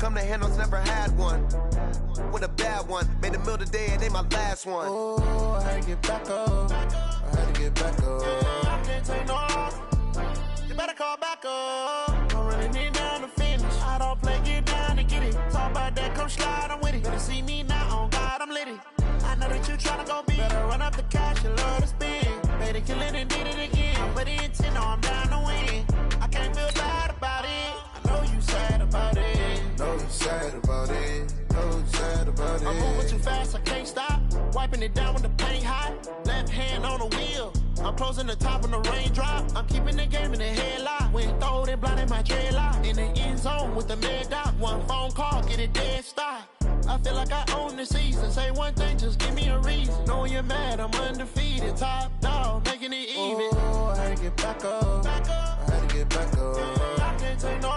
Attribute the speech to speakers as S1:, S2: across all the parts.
S1: come to handles, never had one. With a bad one, made a meal today and they my last one.
S2: Oh, I had to get back up. I had to get back up.
S3: I can't take no. You better call back up. I'm running it down to finish. I don't play, get down to get it. Talk about that, come slide, I'm with it. Better see me now, on God, I'm lit it. I know that you tryna go big. Better run up the cash, you love to spend. Made it, kill it, and did it again. But the intent, no, I'm down to win. I can't feel bad about it. I know you sad about it.
S2: Know you sad about it. Know you sad about it.
S3: I'm moving too fast, I can't stop. Wiping it down when the paint hot. Left hand on the wheel. I'm closing the top when the raindrop. I'm keeping the game in the headlock. When throwed and blinded my dreadlock. In the end zone with the mad dot. One phone call, get it dead stop. I feel like I own the season. Say one thing, just give me a reason. Knowing you're mad, I'm undefeated. Top dog, making it even.
S2: Oh, I had to get back up. I had to get back up.
S3: I can't take no.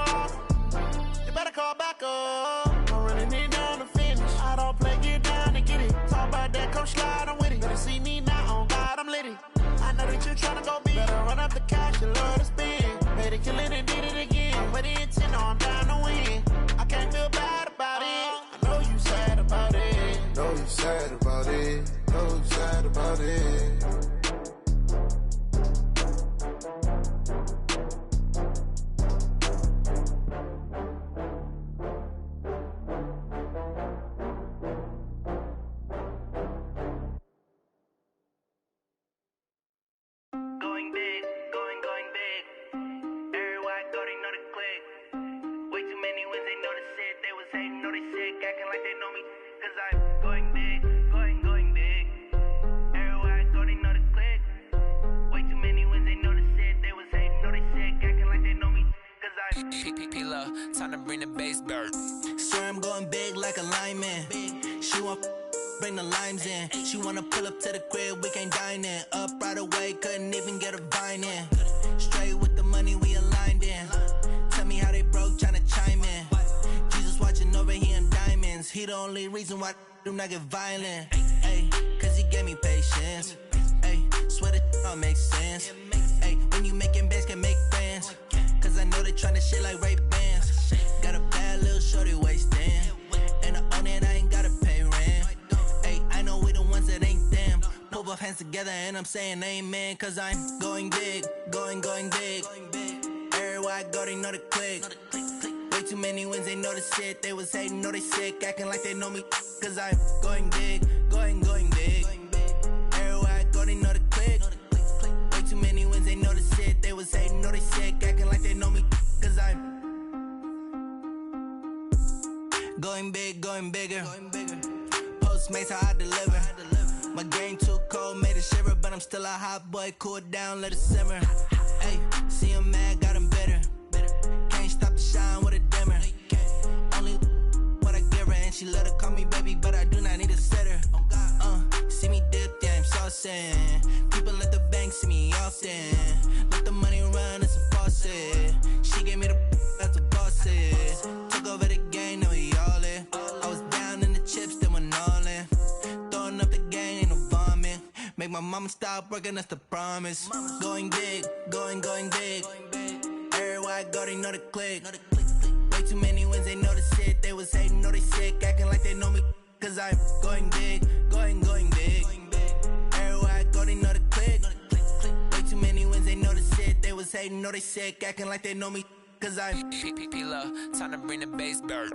S3: You better call back up. I'm running it down to finish. I don't play, get down to get it. Talk about that, come slide, I'm with it. Better see me now, on God, I'm lit it. I know that you tryna go big. Better run up the cash, you love to spend. Made it, kill it, and did it again. But the intent, no, I'm down to win. I can't feel bad about it. I know you sad about it.
S2: Know you sad about it. Know you sad about it.
S4: Going big, going big. Everywhere I go, they know the click. Way too many wins, they know the shit. They was hating, know they sick, acting like they know me. Cause I'm going big, going big. Everywhere I go, they know the click. Way too many wins, they know the shit. They was hating, know they sick, acting like they know me. Cause I'm
S5: P-P-P-Love, time to bring the bass bird.
S4: Swear I'm going big like a lineman. She want bring the limes in. She wanna pull up to the crib, we can't dine in. Up right away, couldn't even get a vine in. Straight with the money we aligned in. Tell me how they broke, tryna chime in. Jesus watching over here in diamonds. He the only reason why I do not get violent. Ay, cause he gave me patience. Ay, swear that all makes sense. Ay, when you making bands, can make friends. Cause I know they tryna shit like Ray-Bans. Got a bad little shorty wasting. And I own it, I ain't gotta pay rent. Ay, I know we the ones that ain't them. Put both hands together and I'm saying amen. Cause I'm going big, going big. Everywhere I go, they know the click. Way too many wins, they know the shit. They was hating, know they sick, acting like they know me. Cause I'm going big, going big. Everywhere I go, they know the click. Way too many wins, they know the shit. They was hating, know they sick, acting like they know me. Cause I'm going big, going bigger. Postmates how I deliver. My game too cold, made it shiver, but I'm still a hot boy. Cool down, let it simmer. Hey, see him mad, got him bitter. Can't stop the shine with a dimmer. Only what I give her, and she let her call me baby, but I do not need a sitter. See me dip, yeah, I'm saucing. People at the bank see me often. Let the money run, it's a faucet. She gave me the that's a faucet. Took over the game, now we all in. I was down in the chips, then went all in. Throwing up the gang, ain't no vomit. Make my mama stop working, that's the promise. Going big, going big. Everywhere I go, they know the click. Way too many wins, they know the shit. They was hating, know they sick, acting like they know me. Cause I'm going big, going big. Everywhere I go, they know the click. Way too many wins, they know the shit. They was hating, know they sick, acting like they know me. Cause I'm
S5: P-P-P-Love, time to bring the bass bird.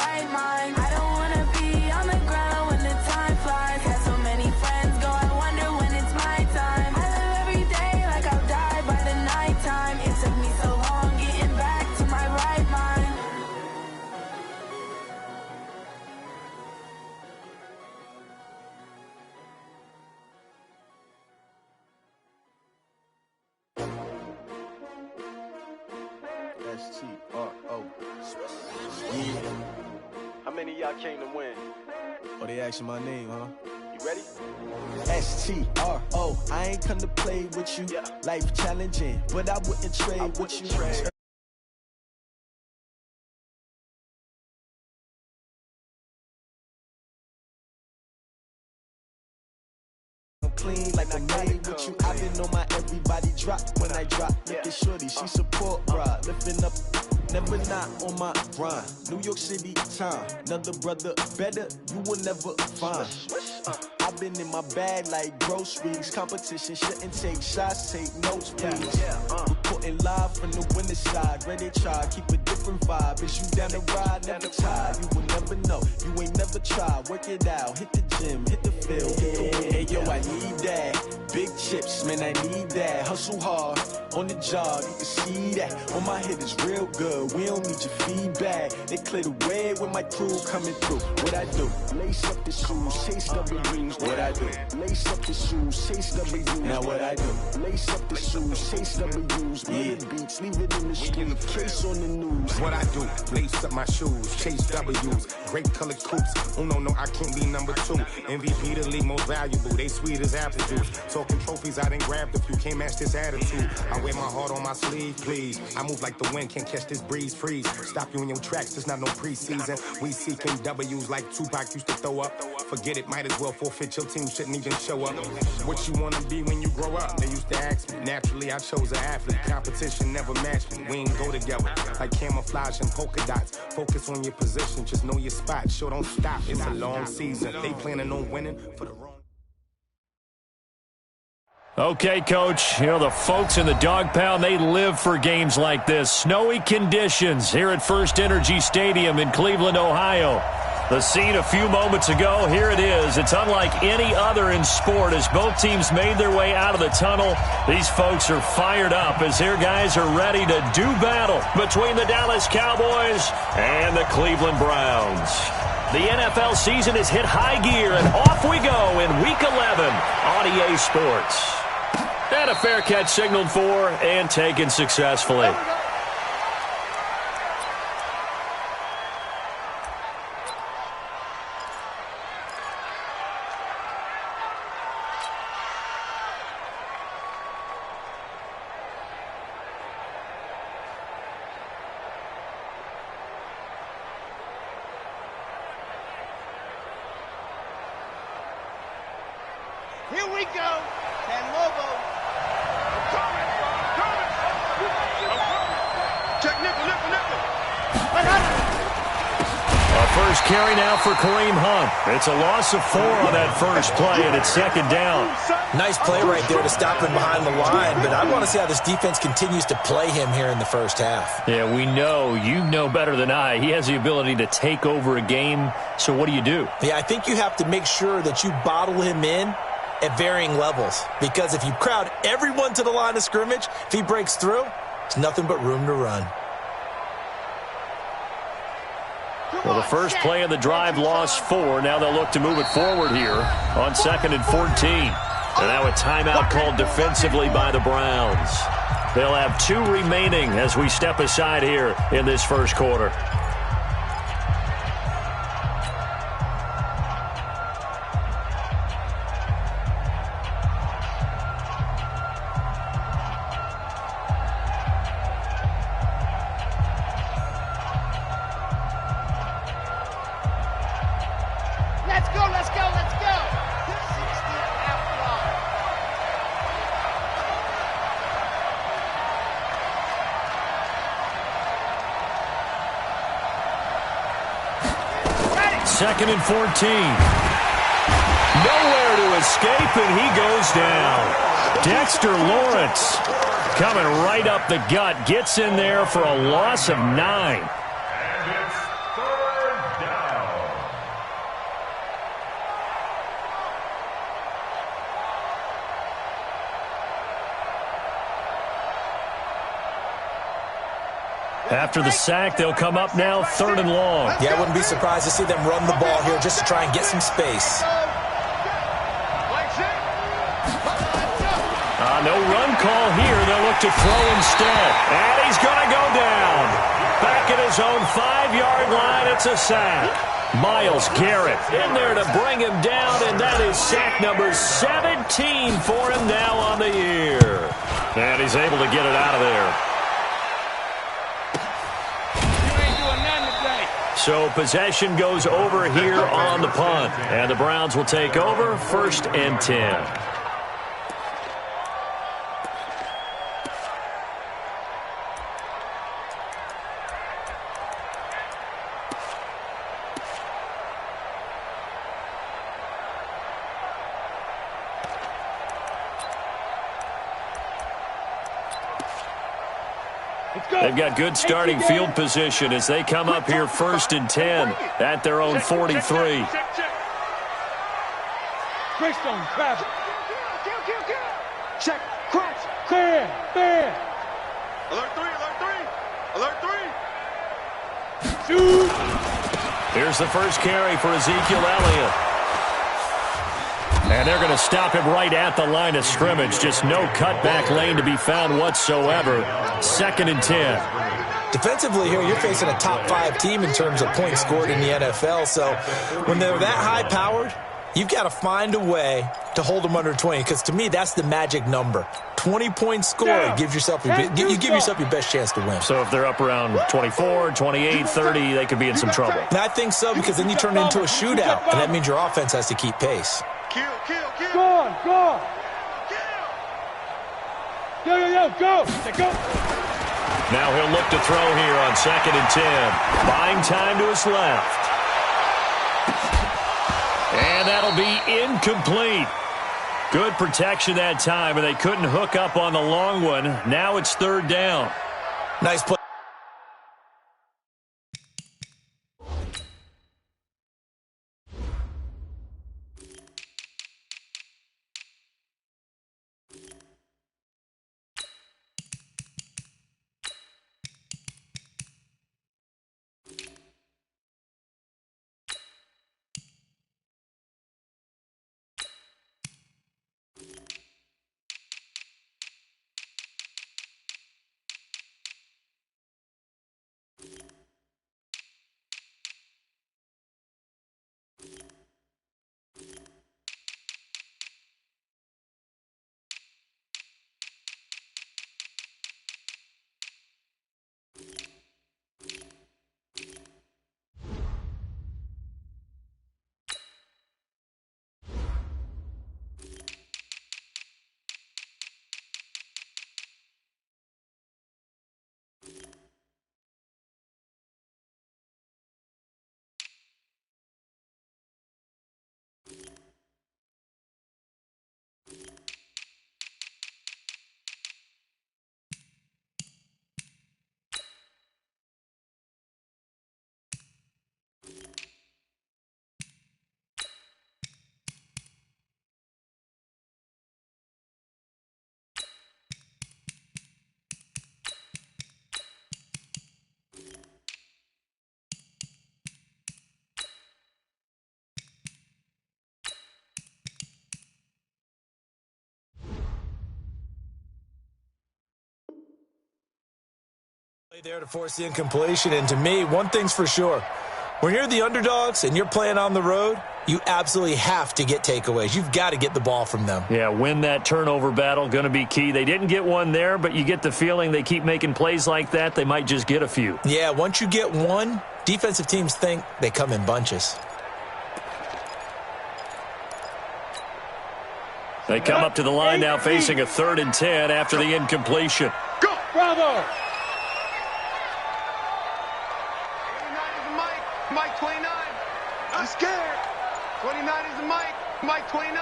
S6: right mind. I don't wanna be on the ground when the time flies. Had so many friends go, I wonder when it's my time. I live every day like I'll die by the nighttime. It took me so long getting back to my right mind.
S7: S-T-R-O. Yeah.
S8: How many of y'all came to win?
S7: Oh, they asking my name, huh?
S8: You ready?
S7: S-T-R-O. I ain't come to play with you.
S8: Yeah.
S7: Life challenging, but I wouldn't trade with you. Clean like I'm made with you. I've been on my everybody drop when I drop. Look at shorty, she support ride. Lifting up, never not on my grind. New York City time, another brother better, you will never find. I've been in my bag like groceries. Competition shouldn't take shots, take notes, please. Reporting live from the winter side. Ready to try, keep a different vibe. Is you down the ride, never tired. You will never know, you ain't never tried. Work it out, hit the gym, hit the field. Hey yo, I need that. Big chips, man, I need that. Hustle hard, on the job, you can see that. On my head is real good, we don't need your feedback. They clear the way when my crew coming through. What I do? Lace up the shoes, chase W's. What I do? Lace up the shoes, chase W's. Now what I do? Lace up the shoes, chase W's. Yeah, beats, leave it in the street, case on the news.
S9: What I do? Lace up my shoes, chase W's. Great color coops. Oh no, I can't be number 2. MVP the league most valuable. They sweet as apple juice. Talking trophies, I didn't grab the few. Can't match this attitude. I wear my heart on my sleeve, please. I move like the wind, can't catch this breeze, freeze. Stop you in your tracks, there's not no preseason. We seeking W's like Tupac used to throw up. Forget it, might as well forfeit. Your team shouldn't even show up. What you wanna be when you grow up? They used to ask me. Naturally, I chose an athlete. Competition never matched me. We ain't go together like camouflage and polka dots. Focus on your position, just know your spot. Sure, don't stop. It's a long season. They planning on winning for the wrong.
S10: Okay, Coach, you know, the folks in the Dog Pound, they live for games like this. Snowy conditions here at First Energy Stadium in Cleveland, Ohio. The scene a few moments ago, here it is. It's unlike any other in sport as both teams made their way out of the tunnel. These folks are fired up as their guys are ready to do battle between the Dallas Cowboys and the Cleveland Browns. The NFL season has hit high gear, and off we go in Week 11 on EA Sports. And a fair catch signaled for and taken successfully.
S3: Here we go. And Lobo.
S9: Check nickel.
S10: First carry now for Kareem Hunt. It's a loss of 4 on that first play, and it's second down.
S11: Nice play right there to stop him behind the line, but I want to see how this defense continues to play him here in the first half.
S10: Yeah, we know. You know better than I. He has the ability to take over a game, so what do you do?
S11: Yeah, I think you have to make sure that you bottle him in at varying levels, because if you crowd everyone to the line of scrimmage, if he breaks through, it's nothing but room to run.
S10: Well, the first play of the drive lost 4. Now they'll look to move it forward here on 2nd and 14. And now a timeout called defensively by the Browns. They'll have 2 remaining as we step aside here in this first quarter.
S3: Let's go.
S10: 2nd and 14. Nowhere to escape, and he goes down. Dexter Lawrence coming right up the gut. Gets in there for a loss of 9. After the sack, they'll come up now 3rd and long.
S11: Yeah, I wouldn't be surprised to see them run the ball here just to try and get some space.
S10: No run call here. They'll look to throw instead. And he's going to go down. Back at his own 5-yard line, it's a sack. Myles Garrett in there to bring him down, and that is sack number 17 for him now on the year. And he's able to get it out of there. So possession goes over here on the punt, and the Browns will take over 1st and 10. They've got good starting field position as they come up here 1st and 10 at their own 43.
S12: Greystone, grab it. Check, crouch, clear, clear. Alert 3, alert 3, alert 3. Shoot.
S10: Here's the first carry for Ezekiel Elliott. And they're going to stop him right at the line of scrimmage. Just no cutback lane to be found whatsoever. 2nd and 10.
S11: Defensively here, you're facing a top 5 team in terms of points scored in the NFL. So when they're that high-powered, you've got to find a way to hold them under 20. Because to me, that's the magic number. 20 points scored gives yourself you give yourself your best chance to win.
S10: So if they're up around 24, 28, 30, they could be in some trouble.
S11: And I think so, because then you turn it into a shootout, and that means your offense has to keep pace.
S12: Kill. Go on. Yo, go. Go.
S10: Now he'll look to throw here on 2nd and 10. Buying time to his left. And that'll be incomplete. Good protection that time, and they couldn't hook up on the long one. Now it's 3rd down.
S11: Nice play. There to force the incompletion, and to me, one thing's for sure. When you're the underdogs and you're playing on the road, you absolutely have to get takeaways. You've got to get the ball from them.
S10: Yeah, win that turnover battle, going to be key. They didn't get one there, but you get the feeling they keep making plays like that, they might just get a few.
S11: Yeah, once you get one, defensive teams think they come in bunches.
S10: They come up to the line now facing a 3rd and 10 after the incompletion.
S12: Go! Bravo!
S13: Mike 29. I'm scared. 29 is the Mike. Mike 29.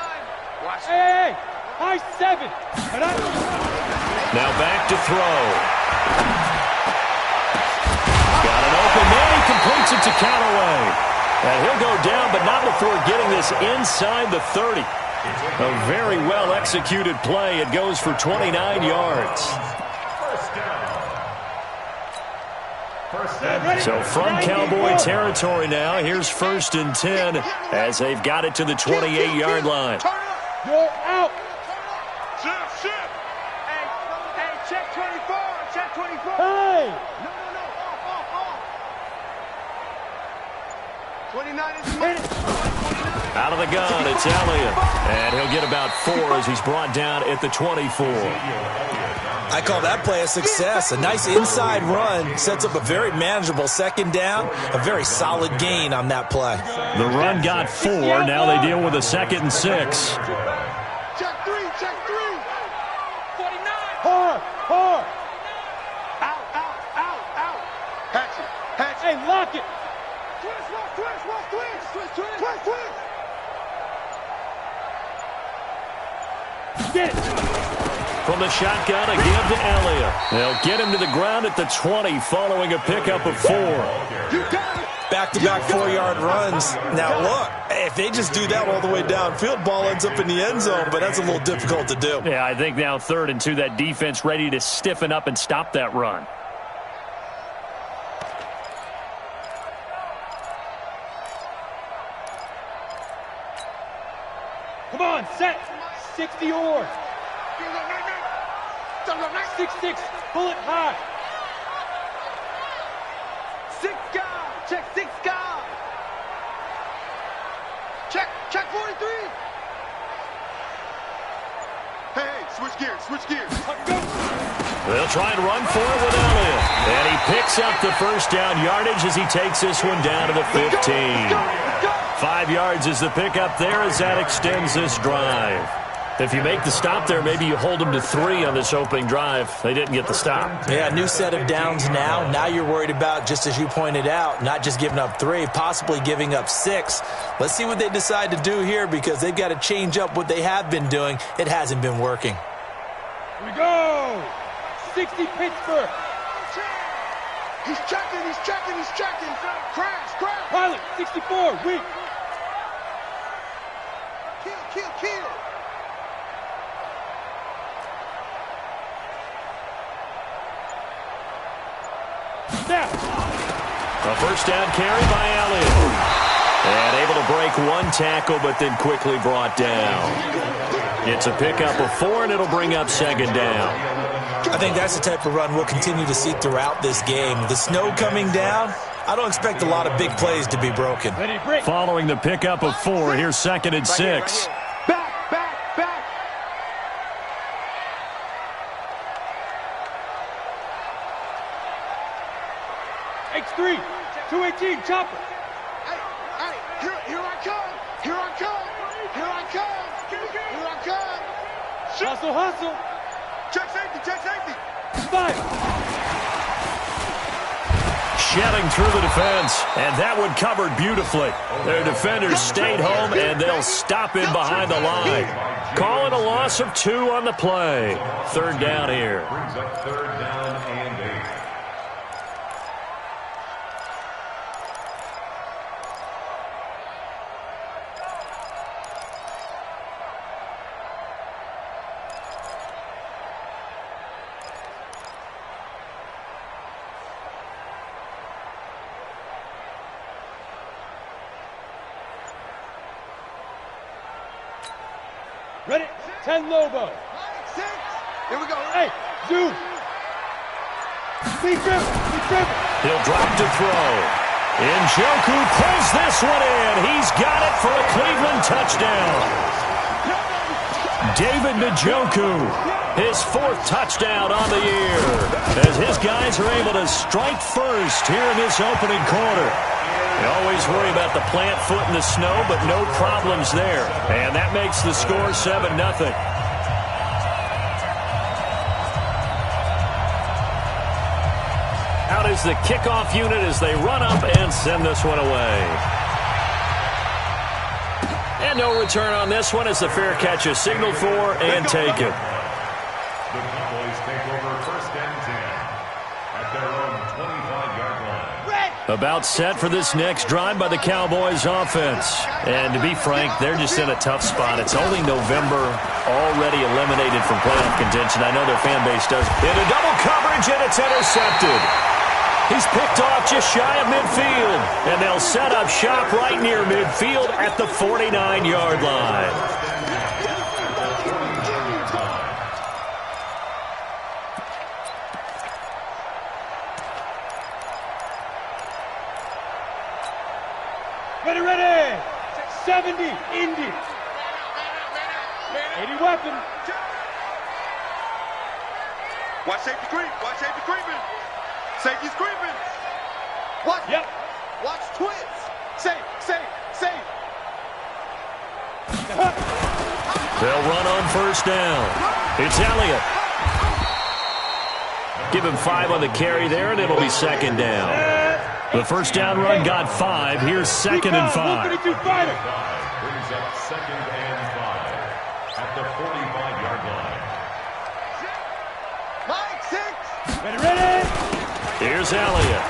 S13: Watch.
S12: Hey, high 7.
S10: Now back to throw. Got an open man. He completes it to Callaway. And he'll go down, but not before getting this inside the 30. A very well executed play. It goes for 29 yards. So from Cowboy territory now, here's 1st and 10 as they've got it to the 28-yard line.
S12: You're out. Shift. Hey, check 24. Check 24. Hey. No.
S13: 29 is minute.
S10: Out of the gun, it's Elliott. And he'll get about 4 as he's brought down at the 24.
S11: I call that play a success. A nice inside run sets up a very manageable 2nd down. A very solid gain on that play.
S10: The run got 4. Now they deal with a 2nd and 6.
S13: Check 3.
S12: 49. Hard. Out. Hatch it. Hey, lock it. Twist. Get it.
S10: From the shotgun, a give to Elliott. They'll get him to the ground at the 20 following a pickup of 4.
S11: Back-to-back 4-yard runs. Now, look, if they just do that all the way downfield, ball ends up in the end zone, but that's a little difficult to do.
S10: Yeah, I think now 3rd and 2, that defense ready to stiffen up and stop that run.
S12: Come on, set. 60 or. 6-6, pull it high. 6 guys, check 6 guys.
S13: Check 43. Hey, switch gears.
S10: They'll try and run for it with Elliott. And he picks up the 1st down yardage as he takes this one down to the 15. 5 yards is the pickup there as that extends this drive. If you make the stop there, maybe you hold them to 3 on this opening drive. They didn't get the stop.
S11: Yeah, new set of downs now. Now you're worried about, just as you pointed out, not just giving up 3, possibly giving up 6. Let's see what they decide to do here because they've got to change up what they have been doing. It hasn't been working.
S12: Here we go. 60 Pittsburgh.
S13: He's checking. Crash.
S12: Pilot, 64, weak.
S13: Kill.
S12: Snap.
S10: A 1st down carry by Elliott. And able to break 1 tackle, but then quickly brought down. It's a pickup of 4, and it'll bring up 2nd down.
S11: I think that's the type of run we'll continue to see throughout this game. The snow coming down, I don't expect a lot of big plays to be broken.
S10: Following the pickup of 4, here's 2nd and 6.
S12: Back. X3, 218, chopper.
S13: Hey, here I come.
S12: Hustle.
S13: Check safety.
S12: Fire.
S10: Shedding through the defense, and that one covered beautifully. Their defenders stayed home, and they'll stop in behind the line. Calling a loss of 2 on the play. 3rd down here.
S14: Brings up 3rd down and 8.
S12: Ready? 10 Lobo.
S13: 6. Here we go.
S12: Hey, zoom. Be dribble.
S10: He'll drop to throw. Njoku pulls this one in. He's got it for a Cleveland touchdown. David Njoku, his 4th touchdown on the year, as his guys are able to strike first here in this opening quarter. You always worry about the plant foot in the snow, but no problems there. And that makes the score 7-0. Out is the kickoff unit as they run up and send this one away. And no return on this one as the fair catch is signaled for and taken.
S14: The Cowboys take over 1st and 10 at their own 25-yard line.
S10: About set for this next drive by the Cowboys offense. And to be frank, they're just in a tough spot. It's only November, already eliminated from playoff contention. I know their fan base does. Into double coverage, and it's intercepted. He's picked off just shy of midfield. And they'll set up shop right near midfield at the 49-yard line.
S12: Ready. 70, Indy. 80 weapon.
S13: Watch safety creep. Watch safety creeping. Safety's creeping. Watch.
S12: Yep.
S13: Watch twins. Safe.
S10: They'll run on first down. It's Elliott. Give him 5 on the carry there, and it'll be second down. The first down run got 5. Here's second and 5.
S14: Brings up second and 5 at the 45-yard line.
S13: Mike, 6.
S12: Ready.
S10: Here's Elliott.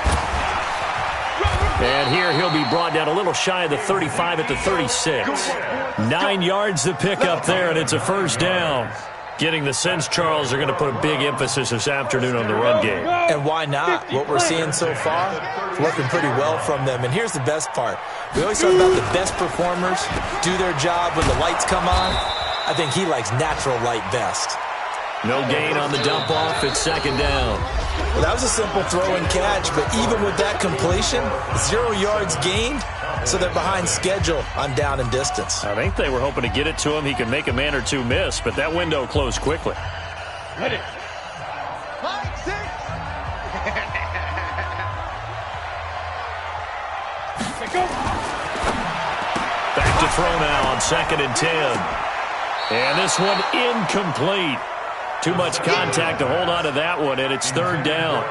S10: And here he'll be brought down a little shy of the 35 at the 36. 9 yards to pick up there, and it's a first down. Getting the sense, Charles, they're going to put a big emphasis this afternoon on the run game.
S11: And why not? What we're seeing so far, it's working pretty well from them. And here's the best part. We always talk about the best performers do their job when the lights come on. I think he likes natural light best.
S10: No gain on the dump off. It's second down.
S11: Well, that was a simple throw and catch, but even with that completion, 0 yards gained, so they're behind schedule on down and distance.
S10: I think they were hoping to get it to him. He could make a man or two miss, but that window closed quickly.
S12: Ready.
S13: Mike, 6.
S12: Go.
S10: Back to throw now on second and 10. And this one incomplete. Too much contact to hold on to that one, and it's third down.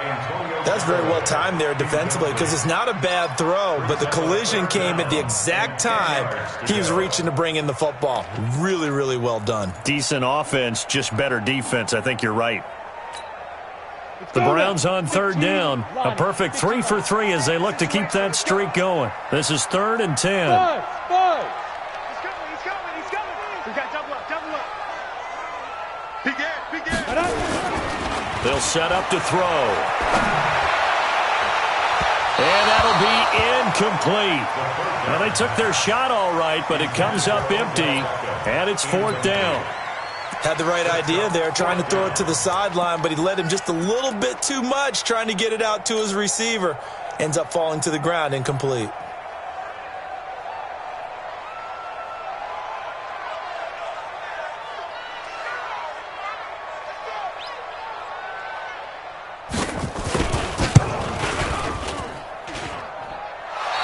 S11: That's very well timed there defensively because it's not a bad throw, but the collision came at the exact time he was reaching to bring in the football. Really, really well done.
S10: Decent offense, just better defense. I think you're right. The Browns on third down. A perfect 3 for 3 as they look to keep that streak going. This is third and 10.
S12: Five.
S13: He's coming. We got double up. Peek in.
S10: They'll set up to throw. And that'll be incomplete. Well, they took their shot all right, but it comes up empty, and it's fourth down.
S11: Had the right idea there, trying to throw it to the sideline, but he led him just a little bit too much, trying to get it out to his receiver. Ends up falling to the ground, incomplete.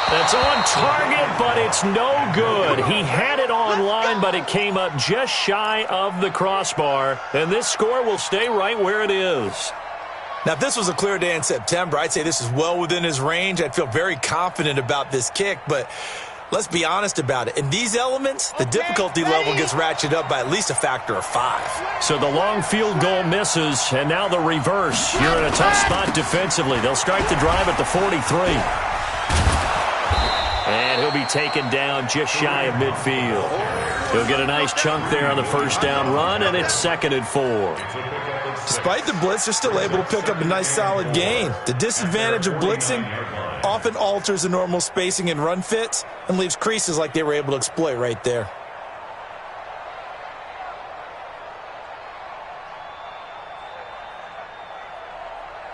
S10: It's on target, but it's no good. He had it on line, but it came up just shy of the crossbar. And this score will stay right where it is.
S11: Now, if this was a clear day in September, I'd say this is well within his range. I'd feel very confident about this kick, but let's be honest about it. In these elements, the difficulty level gets ratcheted up by at least a factor of 5.
S10: So the long field goal misses, and now the reverse. You're in a tough spot defensively. They'll start the drive at the 43. And he'll be taken down just shy of midfield. He'll get a nice chunk there on the first down run, and it's second and 4.
S11: Despite the blitz, they're still able to pick up a nice solid gain. The disadvantage of blitzing often alters the normal spacing and run fits and leaves creases like they were able to exploit right there.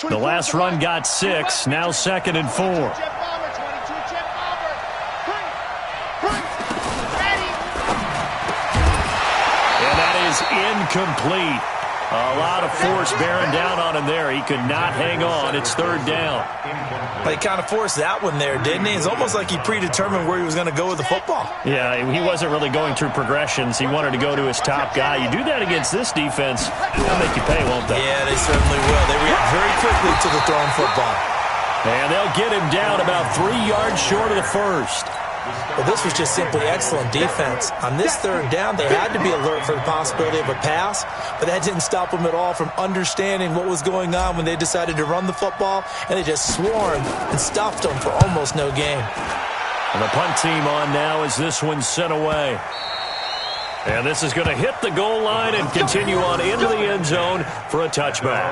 S10: The last run got 6, now second and 4. Incomplete. A lot of force bearing down on him there. He could not hang on. It's third down.
S11: But he kind of forced that one there, didn't he? It's almost like he predetermined where he was going to go with the football.
S10: Yeah, he wasn't really going through progressions. He wanted to go to his top guy. You do that against this defense, they'll make you pay, won't they?
S11: Yeah, they certainly will. They react very quickly to the thrown football.
S10: And they'll get him down about 3 yards short of the first.
S11: Well, this was just simply excellent defense. On this third down, they had to be alert for the possibility of a pass, but that didn't stop them at all from understanding what was going on when they decided to run the football, and they just swarmed and stuffed them for almost no gain.
S10: And the punt team on now as this one's sent away. And this is going to hit the goal line and continue on into the end zone for a touchback.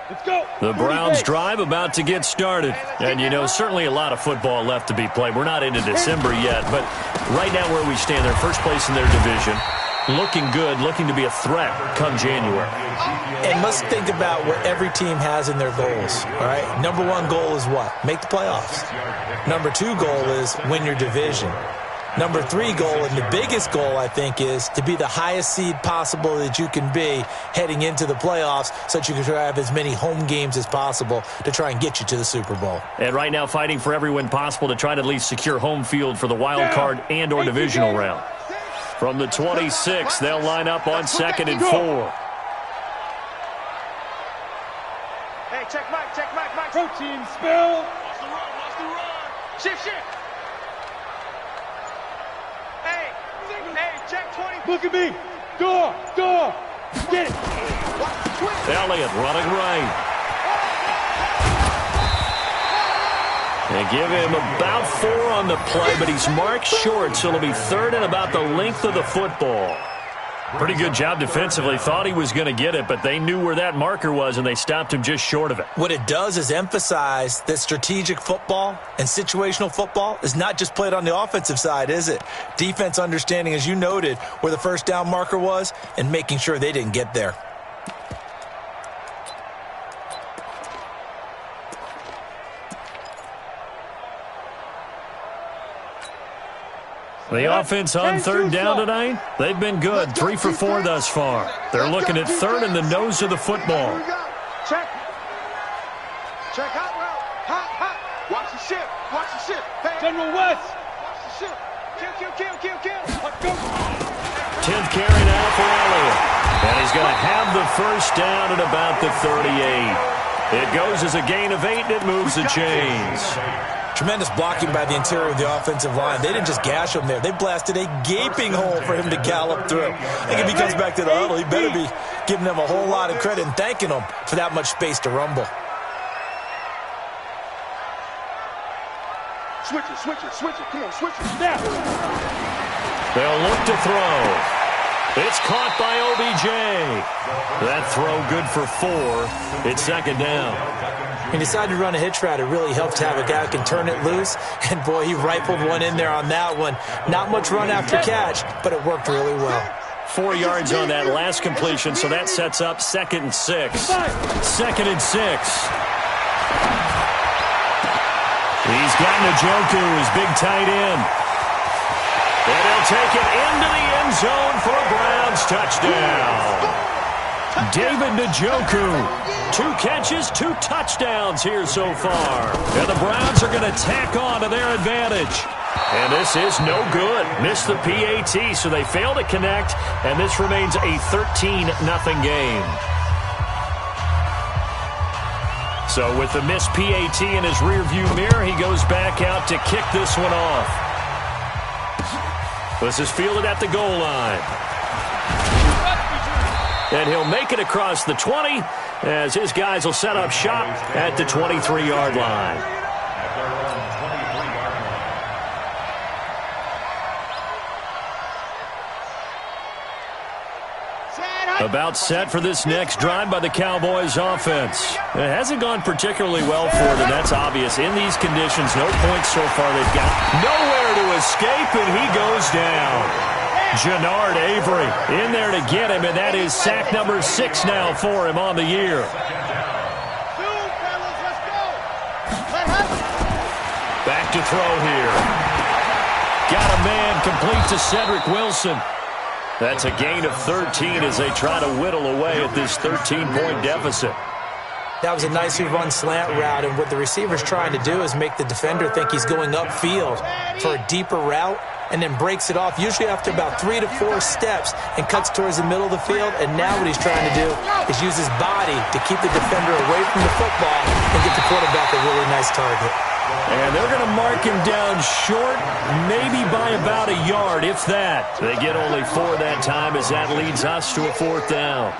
S12: Let's go.
S10: The Browns drive about to get started. And, you know, certainly a lot of football left to be played. We're not into December yet, but right now where we stand, they're first place in their division. Looking good, looking to be a threat come January.
S11: And let's think about what every team has in their goals, all right? Number one goal is what? Make the playoffs. Number two goal is win your division. Number three goal, and the biggest goal, I think, is to be the highest seed possible that you can be heading into the playoffs so that you can have as many home games as possible to try and get you to the Super Bowl.
S10: And right now fighting for every win possible to try to at least secure home field for the wild card and or divisional round. From the 26, they'll line up on 2nd and 4.
S13: Hey, check Mike.
S12: Protein spill.
S13: Watch the run. Shift. Hey, check 20.
S12: Look at me. Door. Get it.
S10: Elliott running right. They give him about 4 on the play, but he's marked short, so it'll be 3rd and about the length of the football. Pretty good job defensively. Thought he was going to get it, but they knew where that marker was, and they stopped him just short of it.
S11: What it does is emphasize that strategic football and situational football is not just played on the offensive side, is it? Defense understanding, as you noted, where the first down marker was and making sure they didn't get there.
S10: The offense on 3rd down tonight, they've been good. 3 for 4 thus far. They're looking at 3rd and the nose of the football.
S13: Check hot route. Hot. Watch the ship. Hey.
S12: General West.
S13: Watch the ship. Kill.
S12: Let's go.
S10: 10th carry now for Elliott. And he's going to have the first down at about the 38. It goes as a gain of 8, and it moves the chains.
S11: Tremendous blocking by the interior of the offensive line. They didn't just gash him there. They blasted a gaping hole for him to gallop through. I think if he comes back to the huddle, he better be giving them a whole lot of credit and thanking them for that much space to rumble.
S13: Switch it. Come on, switch it.
S12: Snap.
S10: They'll look to throw. It's caught by OBJ. That throw good for 4. It's 2nd down.
S11: He decided to run a hitch route. It really helped to have a guy who can turn it loose. And, boy, he rifled one in there on that one. Not much run after catch, but it worked really well.
S10: 4 yards on that last completion, so that sets up 2nd and 6. 2nd and 6. He's got Njoku, his big tight end. And he'll take it into the end zone for a Browns touchdown. David Njoku, 2 catches, 2 touchdowns here so far. And the Browns are going to tack on to their advantage. And this is no good. Missed the PAT, so they fail to connect, and this remains a 13-0 game. So with the missed PAT in his rearview mirror, he goes back out to kick this one off. This is fielded at the goal line. And he'll make it across the 20 as his guys will set up shop at the 23-yard line. About set for this next drive by the Cowboys offense. It hasn't gone particularly well for them, that's obvious. In these conditions, no points so far. They've got nowhere to escape, and he goes down. Jannard Avery in there to get him, and that is sack number 6 now for him on the year. Back to throw here. Got a man complete to Cedric Wilson. That's a gain of 13 as they try to whittle away at this 13-point deficit.
S11: That was a nicely run slant route, and what the receiver's trying to do is make the defender think he's going upfield for a deeper route and then breaks it off, usually after about 3 to 4 steps, and cuts towards the middle of the field. And now what he's trying to do is use his body to keep the defender away from the football and get the quarterback a really nice target.
S10: And they're going to mark him down short, maybe by about a yard, if that. They get only 4 that time as that leads us to a 4th down.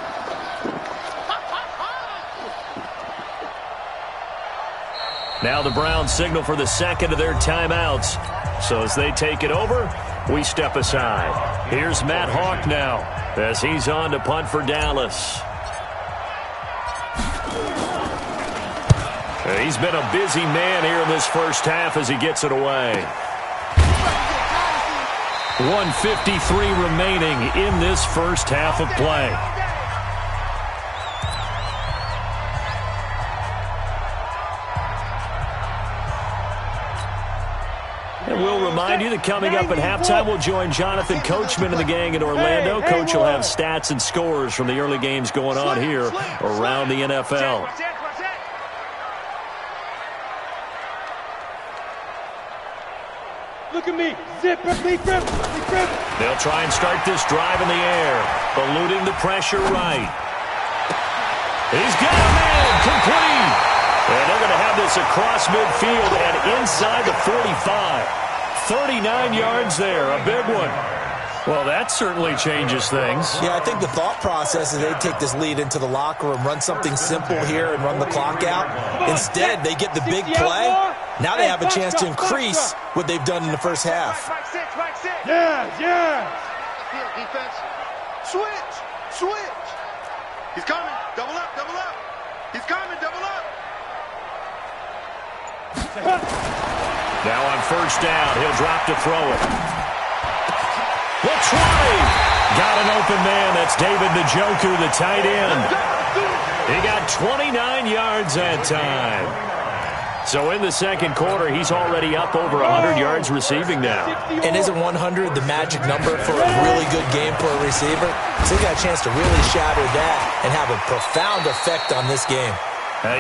S10: Now the Browns signal for the 2nd of their timeouts. So as they take it over, we step aside. Here's Matt Hawk now as he's on to punt for Dallas. He's been a busy man here in this first half as he gets it away. 1:53 remaining in this first half of play. And we'll remind you that coming up at halftime, we'll join Jonathan Coachman and the gang in Orlando. Coach will have stats and scores from the early games going on here around the NFL.
S12: Look at me. Zip, leap, rip.
S10: They'll try and start this drive in the air, eluding the pressure right. He's got a man complete. And they're going to have this across midfield and inside the 45. 39 yards there, a big one. Well, that certainly changes things.
S11: Yeah, I think the thought process is they'd take this lead into the locker room, run something simple here and run the clock out. Instead, they get the big play. Now they have a chance to increase what they've done in the first half.
S12: Yeah.
S13: Defense. Switch. He's coming. Double up. He's coming. Double up.
S10: Now on first down, he'll drop to throw it. The 20. Got an open man. That's David Njoku, the tight end. He got 29 yards that time. So in the second quarter, he's already up over 100 yards receiving now.
S11: And isn't 100 the magic number for a really good game for a receiver? So he got a chance to really shatter that and have a profound effect on this game.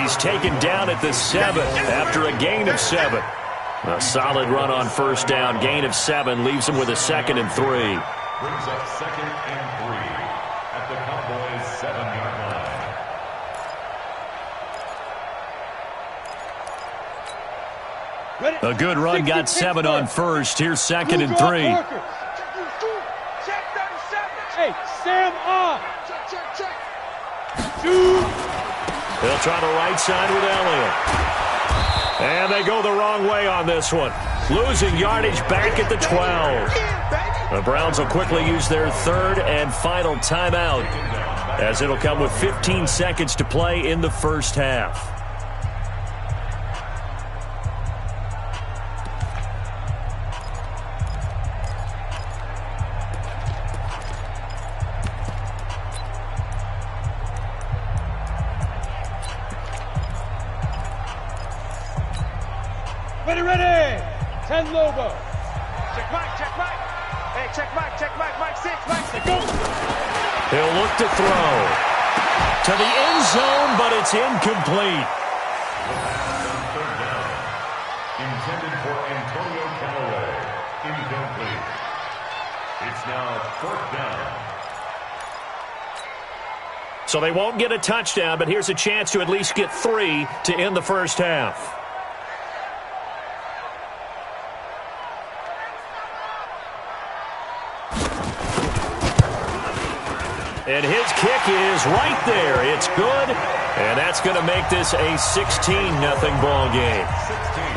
S10: He's taken down at the 7 after a gain of 7. A solid run on first down. Gain of 7 leaves him with a 2nd and 3.
S14: Brings up 2nd and 3 at the Cowboys' 7-yard line.
S10: A good run, got 7 on first. Here's 2nd and 3.
S12: Hey, Sam on.
S10: They'll try the right side with Elliott. And they go the wrong way on this one. Losing yardage back at the 12. The Browns will quickly use their 3rd and final timeout, as it'll come with 15 seconds to play in the first half.
S12: Ready. 10 Lobo.
S13: Check Mike. Hey, check Mike. Mike 6. Go.
S10: He'll look to throw to the end zone, but it's incomplete.
S14: Third down. Intended for Antonio Callaway. Incomplete. It's now 4th down.
S10: So they won't get a touchdown, but here's a chance to at least get 3 to end the first half. And his kick is right there. It's good, and that's going to make this a 16-0 ball game.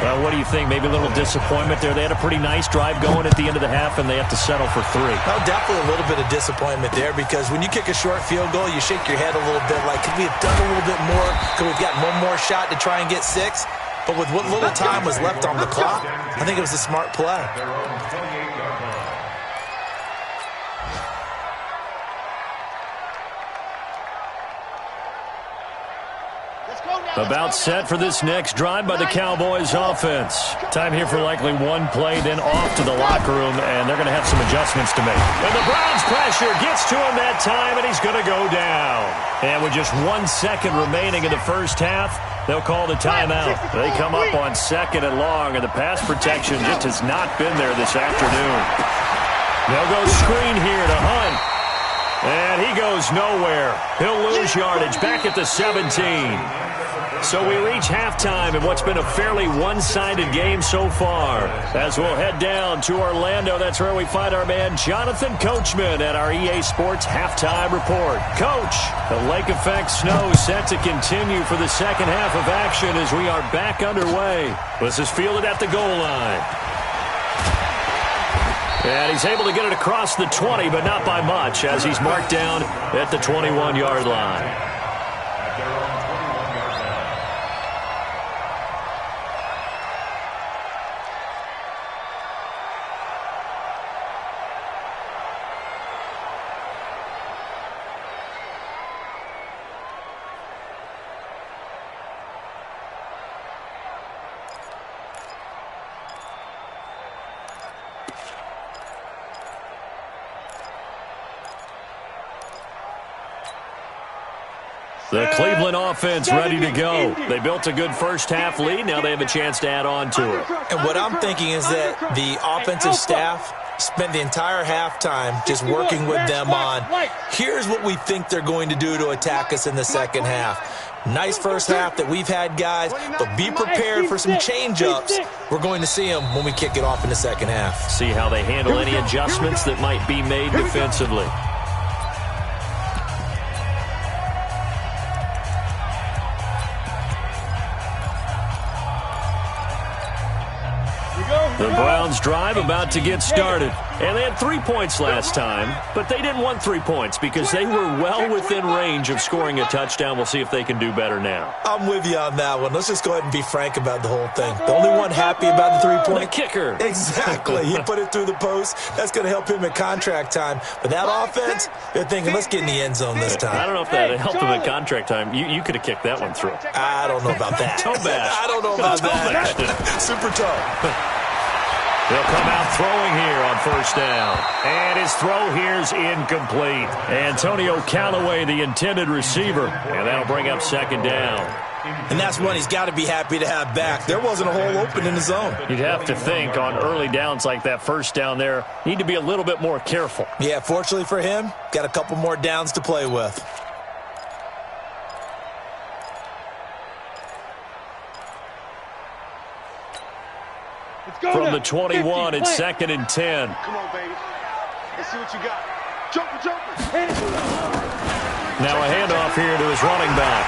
S10: Well, what do you think? Maybe a little disappointment there. They had a pretty nice drive going at the end of the half, and they have to settle for 3.
S11: Well, definitely a little bit of disappointment there, because when you kick a short field goal, you shake your head a little bit like, could we have done a little bit more? Could we have gotten one more shot to try and get 6? But with what little time was left on the clock, I think it was a smart play.
S14: Their own 28-yard line.
S10: About set for this next drive by the Cowboys offense. Time here for likely one play, then off to the locker room, and they're going to have some adjustments to make. And the Browns pressure gets to him that time, and he's going to go down. And with just 1 second remaining in the first half, they'll call the timeout. They come up on 2nd and long, and the pass protection just has not been there this afternoon. They'll go screen here to Hunt. And he goes nowhere. He'll lose yardage back at the 17. So we reach halftime in what's been a fairly one-sided game so far. As we'll head down to Orlando, that's where we find our man Jonathan Coachman at our EA Sports Halftime Report. Coach, the lake effect snow set to continue for the second half of action as we are back underway. This is fielded at the goal line. And he's able to get it across the 20, but not by much, as he's marked down at the 21-yard line.
S14: At their own 21-yard
S10: The Cleveland offense ready to go. They built a good first-half lead. Now they have a chance to add on to it.
S11: And what I'm thinking is that the offensive staff spent the entire halftime just working with them on, here's what we think they're going to do to attack us in the second half. Nice first half that we've had, guys, but be prepared for some change-ups. We're going to see them when we kick it off in the second half.
S10: See how they handle any adjustments that might be made defensively. The Browns drive about to get started. And they had 3 points last time, but they didn't want 3 points because they were well within range of scoring a touchdown. We'll see if they can do better now.
S11: I'm with you on that one. Let's just go ahead and be frank about the whole thing. The only one happy about the 3-point.
S10: The kicker.
S11: Exactly. He put it through the post. That's going to help him at contract time. But that offense, they're thinking, let's get in the end zone this time.
S10: I don't know if that helped him at contract time. You could have kicked that one through.
S11: I don't know about that.
S10: Toe bash.
S11: I don't know about that. Super toe.
S10: They'll come out throwing here on first down. And his throw here's incomplete. Antonio Callaway, the intended receiver. And that'll bring up second down.
S11: And that's one he's got to be happy to have back. There wasn't a hole open in the zone.
S10: You'd have to think on early downs like that first down there, need to be a little bit more careful.
S11: Yeah, fortunately for him, got a couple more downs to play with.
S10: From the 21, it's second and 10.
S13: Come on, baby. Let's see what you got. Jumper.
S10: Now a handoff here to his running back.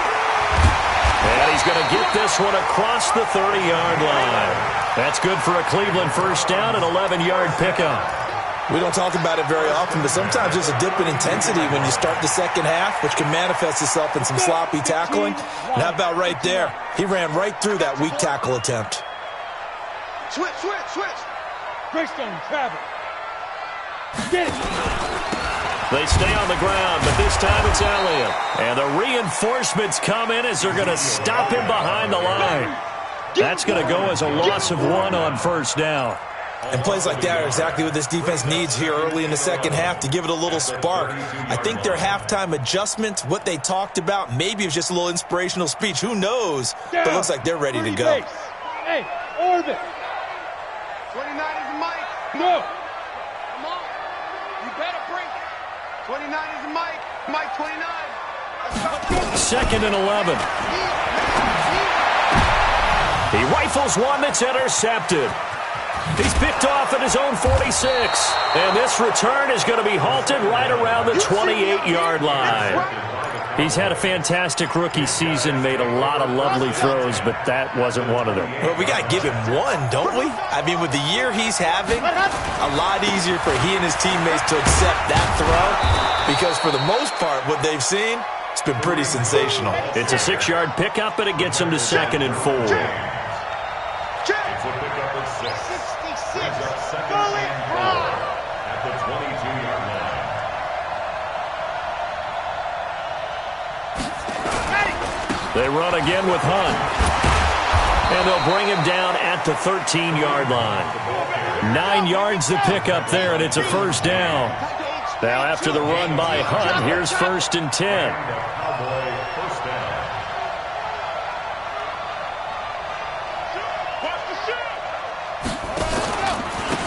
S10: And he's going to get this one across the 30-yard line. That's good for a Cleveland first down, an 11-yard pickup.
S11: We don't talk about it very often, but sometimes there's a dip in intensity when you start the second half, which can manifest itself in some sloppy tackling. And how about right there? He ran right through that weak tackle attempt.
S13: Switch.
S12: Greystone, travel. Get it.
S10: They stay on the ground, but this time it's Elliott. And the reinforcements come in as they're going to stop him behind the line. That's going to go as a loss of 1 on first down.
S11: And plays like that are exactly what this defense needs here early in the second half to give it a little spark. I think their halftime adjustment, what they talked about, maybe it was just a little inspirational speech. Who knows? But it looks like they're ready to go.
S12: Hey, orbit.
S13: 29 is the mic.
S12: No.
S13: Come on. You better bring it. 29 is the mic. Mike 29.
S10: Second and 11. He rifles one that's intercepted. He's picked off at his own 46. And this return is going to be halted right around the 28-yard line. He's had a fantastic rookie season, made a lot of lovely throws, but that wasn't one of them.
S11: Well, we got to give him one, don't we? I mean, with the year he's having, a lot easier for he and his teammates to accept that throw because for the most part, what they've seen, it's been pretty sensational.
S10: It's a 6-yard pickup, and it gets him to second and 4.
S14: It's a pickup of 6.
S13: 66.
S14: Second and 4 at the 22-yard line.
S10: They run again with Hunt. And they'll bring him down at the 13-yard line. 9 yards to pick up there, and it's a first down. Now after the run by Hunt, here's first and 10.
S14: Cowboy first down.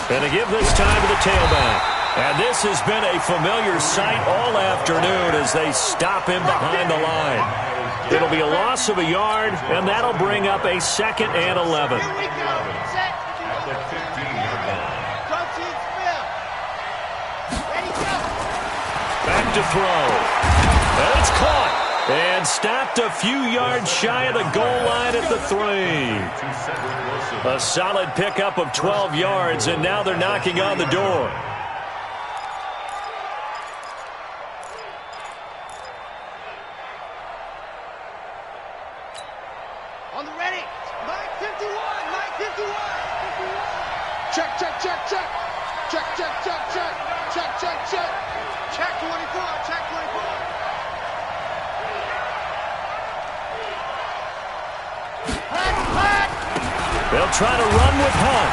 S10: And they give this time to the tailback. And this has been a familiar sight all afternoon as they stop him behind the line. It'll be a loss of a yard, and that'll bring up a second and 11.
S14: At the 15-yard line.
S10: Back to throw. And it's caught. And stopped a few yards shy of the goal line at the 3. A solid pickup of 12 yards, and now they're knocking on the door.
S13: On the ready. Mike 51. Mike 51. Check. Check 24. Check 24.
S10: They'll try to run with Hunt.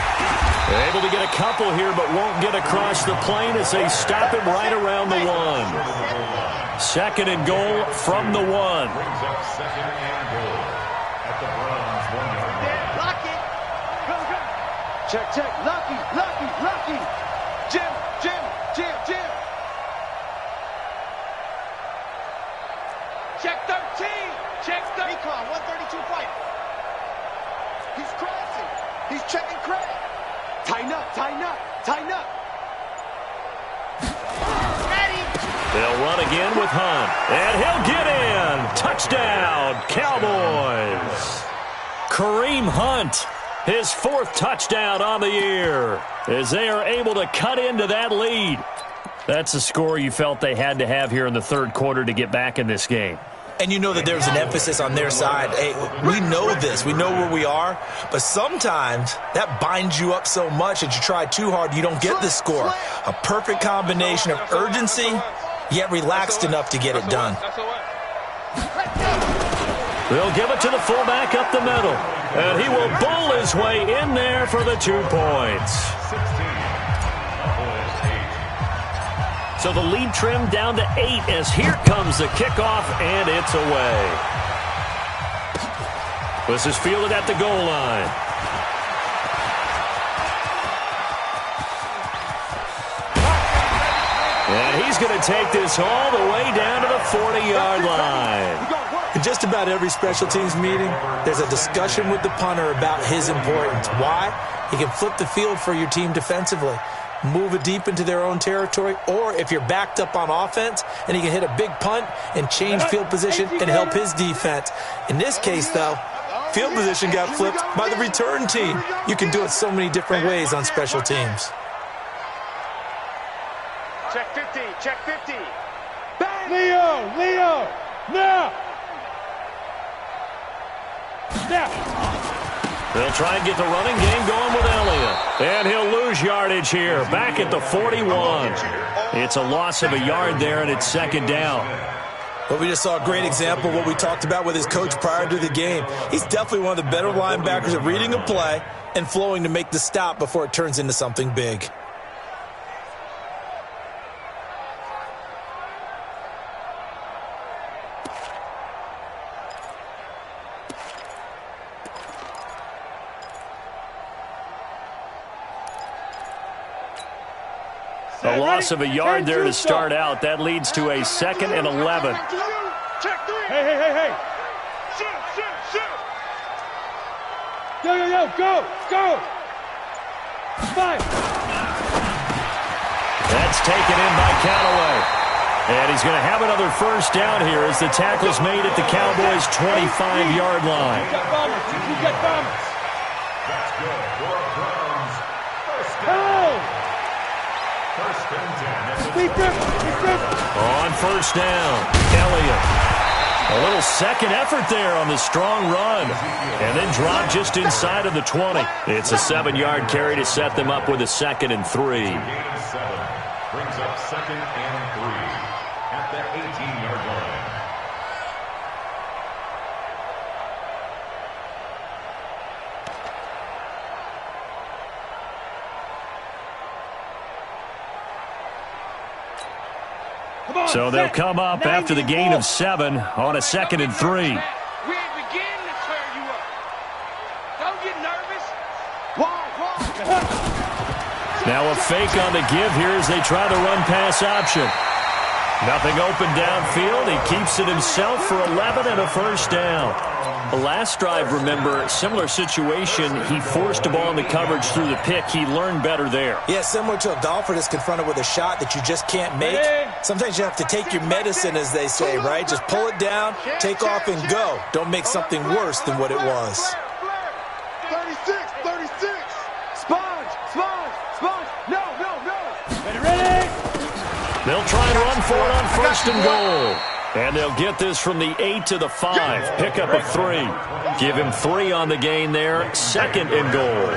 S10: Able to get a couple here, but won't get across the plane as they stop him right around the 1. Second and goal from the 1.
S14: second and goal at the Browns 1-yard line.
S13: Lock it. Go, go. Check, check. Lucky, lucky, lucky. Jim, Jim, Jim, Jim. Check 13. Check 13. Recon, 132 fight. He's crossing. He's checking Craig. Tighten up, tighten up, tighten up. Ready.
S10: They'll run again with Hunt. And he'll get in. Touchdown, Cowboys. Kareem Hunt, his 4th touchdown on the year, as they are able to cut into that lead. That's a score you felt they had to have here in the third quarter to get back in this game.
S11: And you know that there's an emphasis on their side. Hey, we know this. We know where we are. But sometimes that binds you up so much that you try too hard, you don't get the score. A perfect combination of urgency, yet relaxed enough to get it done.
S10: They'll give it to the fullback up the middle. And he will bowl his way in there for the 2 points. So the lead trimmed down to 8 as here comes the kickoff, and it's away. This is fielded at the goal line. And he's going to take this all the way down to the 40-yard line.
S11: In just about every special teams meeting, there's a discussion with the punter about his importance. Why? He can flip the field for your team defensively, move it deep into their own territory, or if you're backed up on offense, and he can hit a big punt and change field position and help his defense. In this case, though, field position got flipped by the return team. You can do it so many different ways on special teams.
S13: Check 50, check 50.
S12: Bang! Leo, now!
S10: They'll try and get the running game going with Elliott. And he'll lose yardage here, back at the 41. It's a loss of a yard there, and it's second down.
S11: Well, we just saw a great example of what we talked about with his coach prior to the game. He's definitely one of the better linebackers at reading a play and flowing to make the stop before it turns into something big.
S10: A loss of a yard there to start out. That leads to a 2nd and 11.
S12: Hey. Shoot. Go. 5.
S10: That's taken in by Callaway. And he's going to have another first down here as the tackle's made at the Cowboys' 25-yard line.
S12: You get bombers.
S14: That's good for a Browns first down. First and 10.
S10: On first down, Elliott. A little second effort there on the strong run. And then drop just inside of the 20. It's a 7-yard carry to set them up with a 2nd and 3.
S14: Gain of 7 brings up 2nd and 3 at the 18-yard line.
S10: So they'll come up after the gain of 7 on a 2nd and 3.
S13: We ain't beginning to tear you up. Don't get nervous.
S10: Now a fake on the give here as they try the run-pass option. Nothing open downfield. He keeps it himself for 11 and a first down. The last drive, remember, similar situation. He forced a ball in the coverage through the pick. He learned better there.
S11: Yeah, similar to a golfer that's confronted with a shot that you just can't make. Sometimes you have to take your medicine, as they say, right? Just pull it down, take off, and go. Don't make something worse than what it was.
S13: 36. Sponge. No.
S12: Ready?
S10: They'll try and run for it on first and goal. And they'll get this from the 8 to the 5. Pick up a 3. Give him 3 on the gain there. 2nd and goal.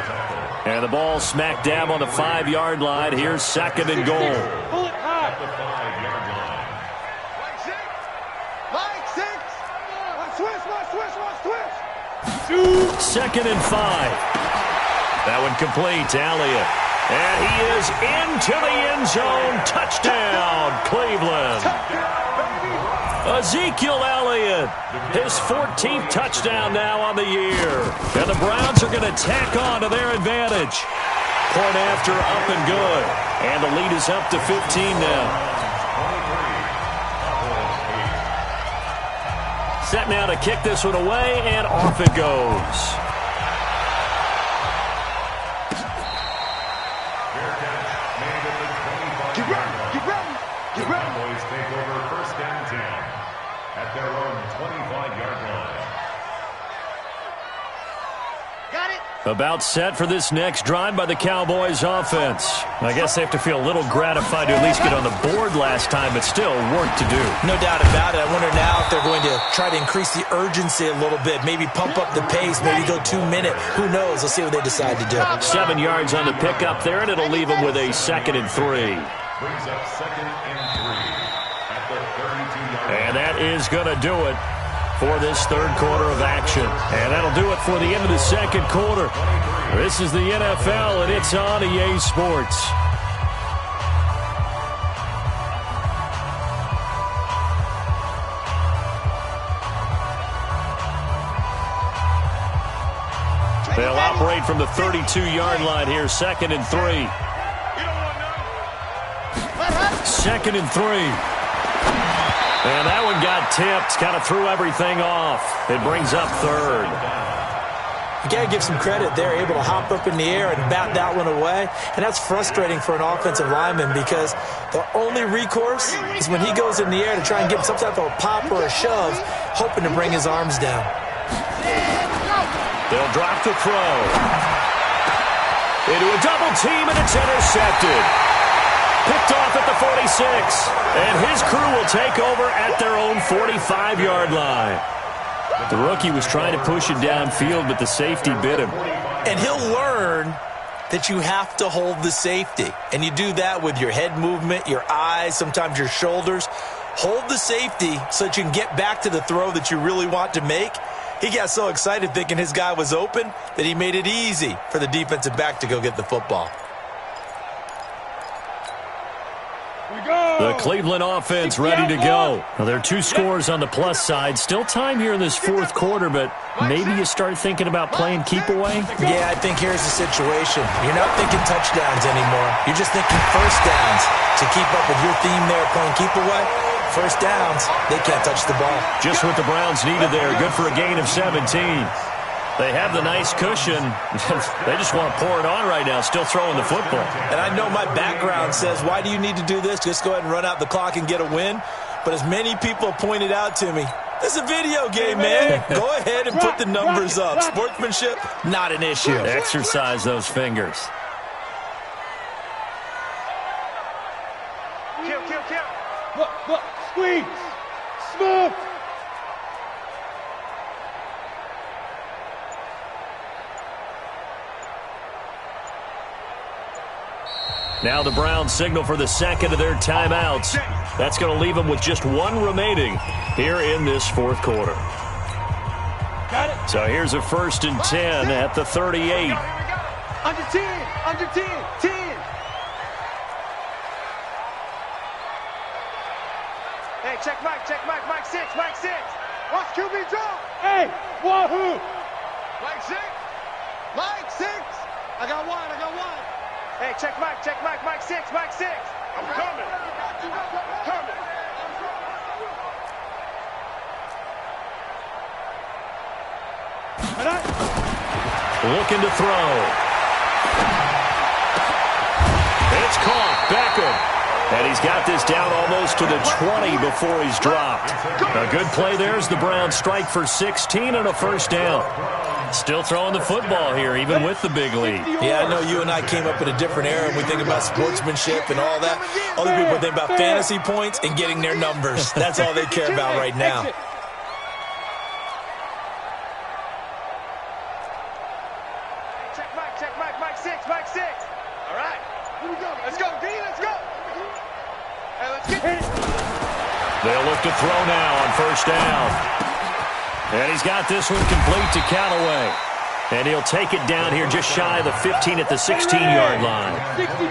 S10: And the ball smack dab on the 5-yard line. Here's 2nd and goal.
S12: Pull it high.
S14: At the 5-yard line.
S13: Line 6.
S12: Switch.
S10: 2nd and 5. That one complete to Elliott. And he is into the end zone. Touchdown, Cleveland. Ezekiel Elliott, his 14th touchdown now on the year. And the Browns are going to tack on to their advantage. Point after, up and good. And the lead is up to 15 now. Set now to kick this one away, and off it goes.
S13: Get ready, get ready, get ready.
S14: Cowboys take over first and 10 at their own 25-yard line.
S13: Got it.
S10: About set for this next drive by the Cowboys offense. I guess they have to feel a little gratified to at least get on the board last time, but still work to do.
S11: No doubt about it. I wonder now if they're going to try to increase the urgency a little bit, maybe pump up the pace, maybe go 2-minute. Who knows? Let's see what they decide to do.
S10: 7 yards on the pickup there, and it'll leave them with a 2nd and 3.
S14: Brings up 2nd and 3 at the 32-yard line.
S10: And that is going to do it for this third quarter of action. And that'll do it for the end of the second quarter. This is the NFL, and it's on EA Sports. They'll operate from the 32-yard line here, 2nd and 3. 2nd and 3. And that one got tipped, kind of threw everything off. It brings up 3rd.
S11: You got to give some credit. They're able to hop up in the air and bat that one away. And that's frustrating for an offensive lineman because the only recourse is when he goes in the air to try and get some type of a pop or a shove, hoping to bring his arms down.
S10: They'll drop the throw. Into a double team, and it's intercepted. Picked off at the 46. And his crew will take over at their own 45-yard line. The rookie was trying to push it downfield, but the safety bit him.
S11: And he'll learn that you have to hold the safety. And you do that with your head movement, your eyes, sometimes your shoulders. Hold the safety so that you can get back to the throw that you really want to make. He got so excited thinking his guy was open that he made it easy for the defensive back to go get the football.
S10: The Cleveland offense ready to go. Now, there are 2 scores on the plus side. Still time here in this fourth quarter, but maybe you start thinking about playing keep away?
S11: Yeah, I think here's the situation. You're not thinking touchdowns anymore. You're just thinking first downs. To keep up with your theme there, playing keep away, first downs, they can't touch the ball.
S10: Just what the Browns needed there. Good for a gain of 17. They have the nice cushion. They just want to pour it on right now, still throwing the football.
S11: And I know my background says, why do you need to do this? Just go ahead and run out the clock and get a win. But as many people have pointed out to me, this is a video game, man. Go ahead and put the numbers up. Sportsmanship, not an issue.
S10: Exercise those fingers.
S12: Kill. Look, squeeze. Smooth.
S10: Now the Browns signal for the second of their timeouts. That's going to leave them with just 1 remaining here in this fourth quarter.
S12: Got it.
S10: So here's a 1st and 10 at the 38.
S13: Under 10, 10. Hey, check Mike 6. Watch QB draw.
S12: Hey, wahoo.
S13: Mike 6. I got one. Hey, check Mike 6. I'm coming.
S10: Looking to throw. It's caught. Beckham. And he's got this down almost to the 20 before he's dropped. A good play there as the Browns strike for 16 and a first down. Still throwing the football here, even with the big lead.
S11: Yeah, I know you and I came up in a different era, and we think about sportsmanship and all that. Other people think about fantasy points and getting their numbers. That's all they care about right now.
S13: Check Mike 6. All right. Here we go. Let's go, D. Let's go. Hey, let's get it.
S10: They'll look to throw now on first down. And he's got this one complete to Callaway. And he'll take it down here just shy of the 15 at the 16-yard line.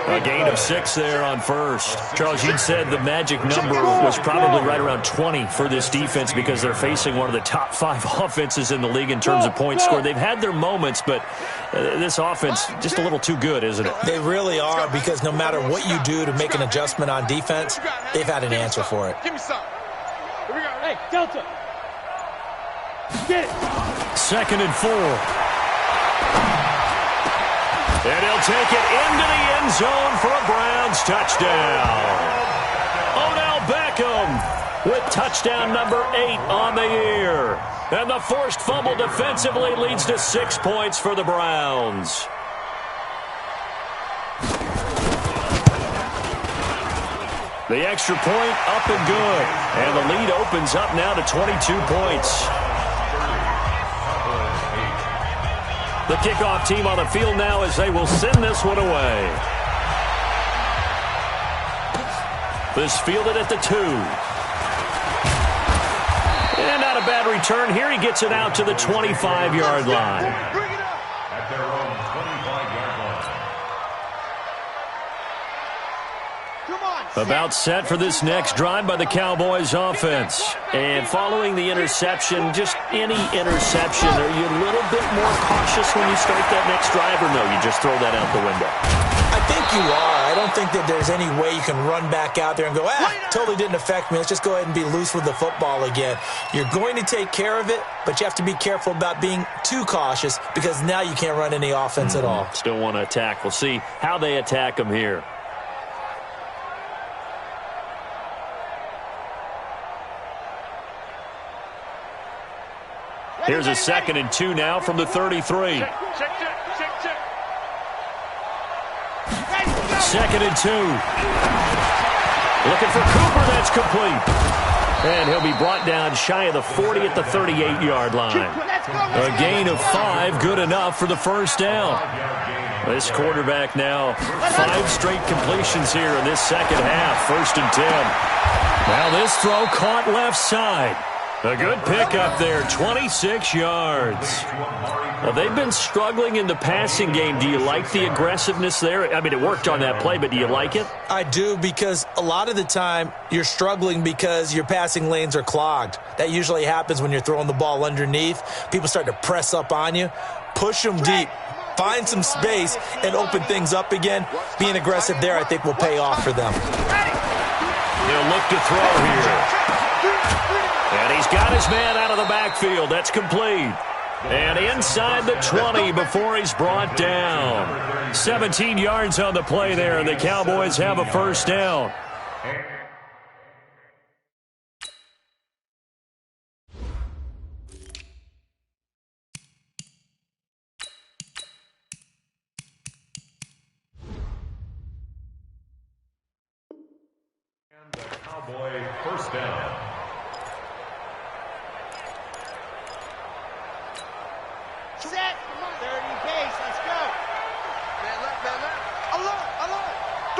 S10: A gain of 6 there on first. Charles, you said the magic number was probably right around 20 for this defense because they're facing one of the top 5 offenses in the league in terms of points scored. They've had their moments, but this offense just a little too good, isn't it?
S11: They really are, because no matter what you do to make an adjustment on defense, they've had an answer for it.
S12: Give me some. Here we go. Hey, Delta. Get it.
S10: 2nd and 4. And he'll take it into the end zone for a Browns touchdown. Odell Beckham with touchdown number 8 on the year. And the forced fumble defensively leads to 6 points for the Browns. The extra point up and good. And the lead opens up now to 22 points. The kickoff team on the field now as they will send this one away. This fielded at the 2. And not a bad return here. He gets it out to the 25-yard line.
S14: At their own 25-yard line.
S10: About set for this next drive by the Cowboys offense. And following the interception, just any interception, are you a little bit more cautious when you start that next drive, or no, you just throw that out the window?
S11: I think you are. I don't think that there's any way you can run back out there and go, totally didn't affect me. Let's just go ahead and be loose with the football again. You're going to take care of it, but you have to be careful about being too cautious because now you can't run any offense at all.
S10: Still want to attack. We'll see how they attack them here. Here's a 2nd and 2 now from the 33.
S12: Check.
S10: 2nd and 2. Looking for Cooper. That's complete. And he'll be brought down shy of the 40 at the 38-yard line. A gain of 5, good enough for the first down. This quarterback now 5 straight completions here in this second half. 1st and 10. Now this throw caught left side. A good pickup there, 26 yards. Well, they've been struggling in the passing game. Do you like the aggressiveness there? I mean, it worked on that play, but do you like it?
S11: I do, because a lot of the time you're struggling because your passing lanes are clogged. That usually happens when you're throwing the ball underneath. People start to press up on you. Push them deep. Find some space and open things up again. Being aggressive there, I think, will pay off for them.
S10: He'll look to throw here. And he's got his man out of the backfield. That's complete. And inside the 20 before he's brought down. 17 yards on the play there, and the Cowboys have a first down.
S14: And the Cowboy first down.
S13: Set. 30 pace. Let's go. Man left. Alert.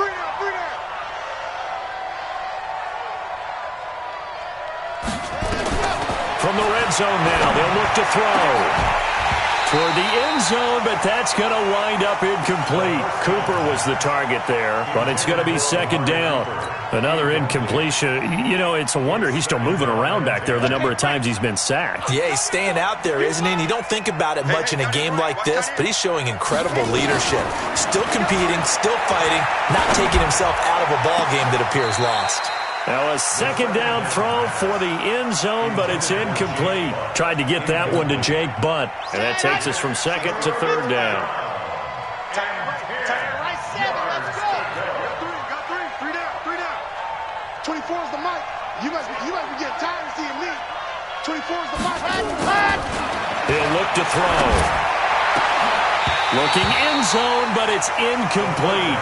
S13: 3 down.
S10: From the red zone now, they'll look to throw. Toward the end zone, but that's going to wind up incomplete. Cooper was the target there, but it's going to be 2nd down. Another incompletion. You know, it's a wonder he's still moving around back there the number of times he's been sacked.
S11: Yeah, he's staying out there, isn't he? And you don't think about it much in a game like this, but he's showing incredible leadership. Still competing, still fighting, not taking himself out of a ball game that appears lost.
S10: Now a 2nd down throw for the end zone, but it's incomplete. Tried to get that one to Jake Butt, and that takes us from 2nd to 3rd down.
S13: Right 7. Let's go.
S12: Got three down. 24 is the mic. You must be getting tired of seeing me. 24 is the mic.
S10: He'll look to throw. Looking end zone, but it's incomplete.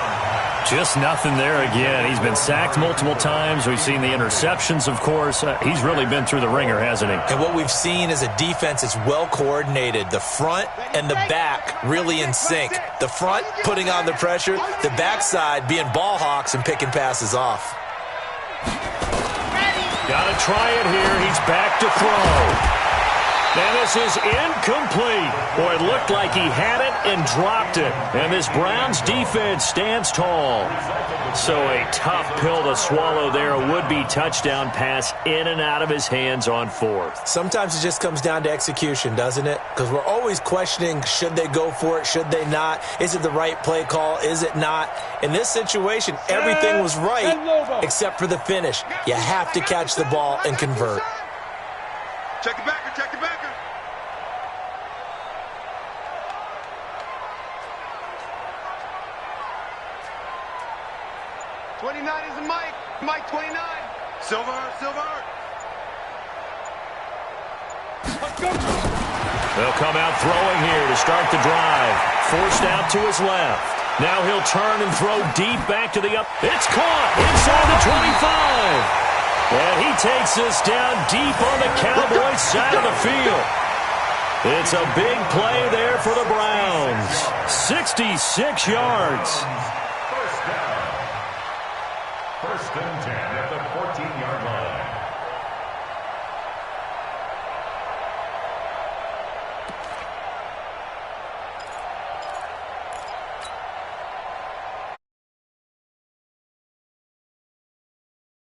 S10: Just nothing there again. He's been sacked multiple times. We've seen the interceptions, of course. He's really been through the ringer, hasn't he?
S11: And what we've seen is a defense that's well coordinated. The front and the back really in sync. The front putting on the pressure. The backside being ball hawks and picking passes off.
S10: Got to try it here. He's back to throw. And this is incomplete. Boy, it looked like he had it and dropped it. And this Browns defense stands tall. So a tough pill to swallow there. A would-be touchdown pass in and out of his hands on fourth.
S11: Sometimes it just comes down to execution, doesn't it? Because we're always questioning, should they go for it, should they not? Is it the right play call, is it not? In this situation, everything was right except for the finish. You have to catch the ball and convert.
S12: Check the backer, check the backer. '29 is Mike. Mike 29. Silver. Let's go.
S10: They'll come out throwing here to start the drive. Forced out to his left. Now he'll turn and throw deep back to the up. It's caught inside the 25. And he takes this down deep on the Cowboys side of the field. It's a big play there for the Browns. 66 yards.
S14: First and 10 at the 14-yard line.